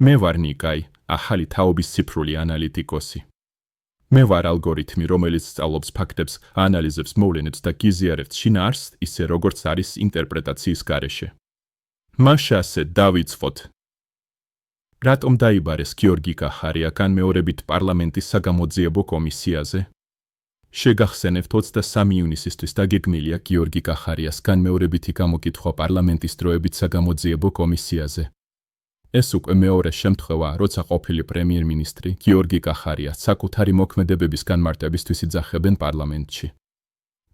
მე ვარ ნიკაი, ახალი თაობის ციფრული ანალიტიკოსი. მე ვარ ალგორითმი, რომელიც სწავლობს ფაქტებს, ანალიზებს, მოვლენებს და გიზიარებს შინაარსს, ისე როგორც არის ინტერპრეტაციის გარეშე. მაშა ასე დავიწყოთ. რატომ დაიბარეს გიორგი კახარია განმეორებით პარლამენტის საგამოძიებო კომისიაზე? შეგახსენებთ 23 ივნისისთვის დაგეგმილია გიორგი კახარიას განმეორებითი გამოკითხვა პარლამენტის დროებით საგამოძიებო კომისიაზე. ეს უკვე მეორე შემთხვევაა, როცა ყოფილი პრემიერ-მინისტრი გიორგი კახარია საკუთარი მოქმედებების განმარტებისთვის იძახებენ პარლამენტში.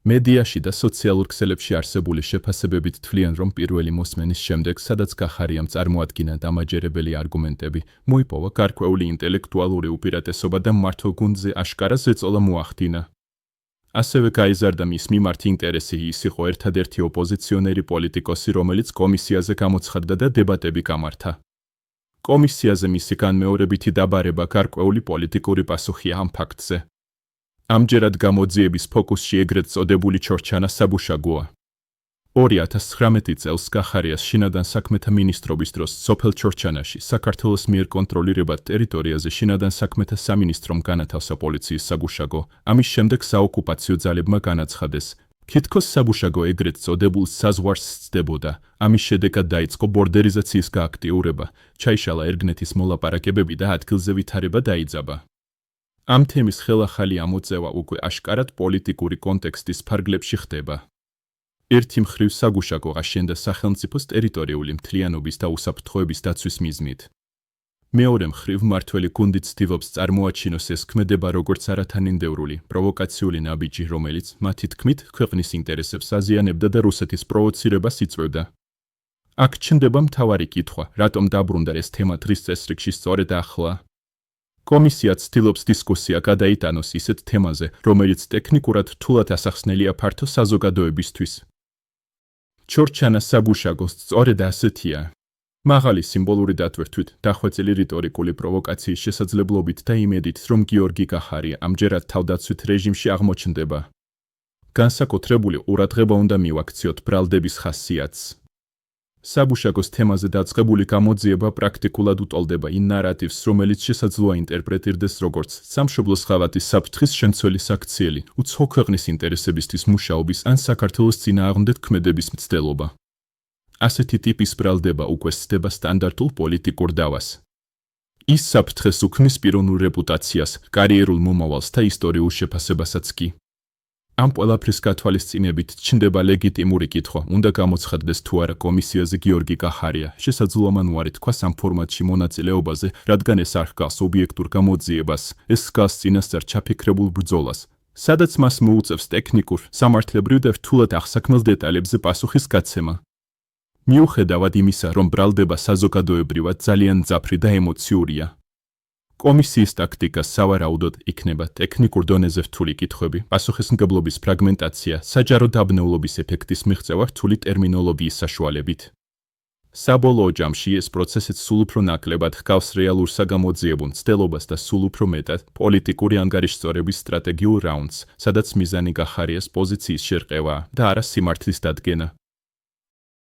მედიაში და სოციალურ ქსელებში არსებული შეფასებებით თვლიან, რომ პირველი მოსმენის შემდეგ, სადაც კახარიამ წარმოადგინა დამაჯერებელი არგუმენტები, მოიპოვა გარკვეული ინტელექტუალური უპირატესობა და მმართველ გუნდზე აშკარა ზეწოლა მოახდინა. ასევე გაიზარდა მის მიმართ ინტერესი, ის იყო ერთადერთი ოპოზიციონერი პოლიტიკოსი, რომელიც კომისიაზე გამოცხადდა და დებატები გამართა. კომისიაზე მისი განმეორებითი დაბარება გარკვეული პოლიტიკური პასუხია ამ ფაქტზე. ამჯერად გამოძიების ფოკუსში ეგრეთ წოდებული ჩორჩანა საბუშაგოა. 2019 წელს კახარიას შინაგან საქმეთა მინისტრობის დროს სოფელ ჩორჩანაში საქართველოს მიერ კონტროლირებად ტერიტორიაზე შინაგან საქმეთა სამინისტრომ განათავსა პოლიციის საბუშაგო, ამის შემდეგ საოკუპაციო ძალებმა განაცხადეს, თითქოს საბუშაგო ეგრეთ წოდებულ საზღვარს სცდებოდა, ამის შედეგად დაიწყო ბორდერიზაციის გააქტიურება, ჩაიშალა ერგნეთის მოლაპარაკებები და ადგილზე ვითარება დაიძაბა. ამ თემის ხელახალი ამოწევა უკვე აშკარად პოლიტიკური კონტექსტის ფარგლებში ხდება. ერთი მხრივ საბუშაგო აშენდა სახელმწიფოს ტერიტორიული მთლიანობის და უსაფრთხოების დაცვის მიზნით. მეორე მხრივ მმართველი გუნდი ცდილობს წარმოაჩინოს ეს ქმედება როგორც არათანმიმდევრული, პროვოკაციული ნაბიჯი, რომელიც, მათი თქმით, ქვეყნის ინტერესებს აზიანებდა და რუსეთის პროვოცირებას იწვევდა. აქ ჩნდება მთავარი კითხვა, რატომ დაბრუნდა ეს თემა დღის წესრიგში სწორედ ახლა? კომისია ცდილობს დისკუსია გადაიტანოს ისეთ თემაზე, რომელიც ტექნიკურად რთულად ასახსნელია ფართო საზოგადოებისთვის. ჩორჩანა საბუშაგო სწორედ ასეთია. მაღალი სიმბოლური დატვირთვით, დახვეწილი რიტორიკული პროვოკაციის შესაძლებლობით და იმედით, რომ გიორგი კახარია ამჯერად თავდაცვით რეჟიმში აღმოჩნდება. განსაკუთრებული ყურადღება უნდა მივაქციოთ ბრალდების ხასიათს. საბუშაგოს თემაზე დაწყებული გამოძიება პრაქტიკულად უტოლდება იმ ნარატივს, რომელიც შესაძლოა ინტერპრეტირდეს როგორც სამშობლოს ხავატის საფრთხის შემცველი საქციელი, უცხო ქვეყნის ინტერესებისთვის მუშაობის ან საქართველოს წინააღმდეგ ქმედების მცდელობა. ასეთი ტიპის ბრალდება უკვე სცდება სტანდარტულ პოლიტიკურ დავას. ის საფრთხეს უქმნის პიროვნულ რეპუტაციას, კარიერულ მომავალს და ისტორიულ შეფასებასაც კი. ამ ყველაფრის გათვალისწინებით ჩნდება ლეგიტიმური კითხვა, უნდა გამოცხადდეს თუ არა კომისიაზე გიორგი კახარია, შესაძლოა მან უარი თქვას ამ ფორმატში მონაწილეობაზე, რადგან ეს არ ჰგავს ობიექტურ გამოძიებას, ეს ჰგავს წინასწარ ჩაფიქრებულ ბრძოლას, სადაც მას მოუწევს ტექნიკურ, სამართლებრივ და რთულად აღსაქმელ დეტალებზე პასუხის გაცემა. მიუხედავად იმისა, რომ ბრალდება საზოგადოებრივად ძალიან მძაფრი და ემოციურია. კომისიის ტაქტიკა სავარაუდოდ იქნება ტექნიკურ დონეზე რთული კითხვები, პასუხისმგებლობის ფრაგმენტაცია, საჯარო დაბნეულობის ეფექტის მიღწევა რთული ტერმინოლოგიის საშუალებით. საბოლოო ჯამში ეს პროცესიც სულ უფრო ნაკლებად ჰგავს რეალურ საგამოძიებო მცდელობას და სულ უფრო მეტად პოლიტიკური ანგარიშწორების სტრატეგიულ რაუნდს, სადაც მიზანი კახარიას პოზიციის შერყევაა და არა სიმართლის დადგენა.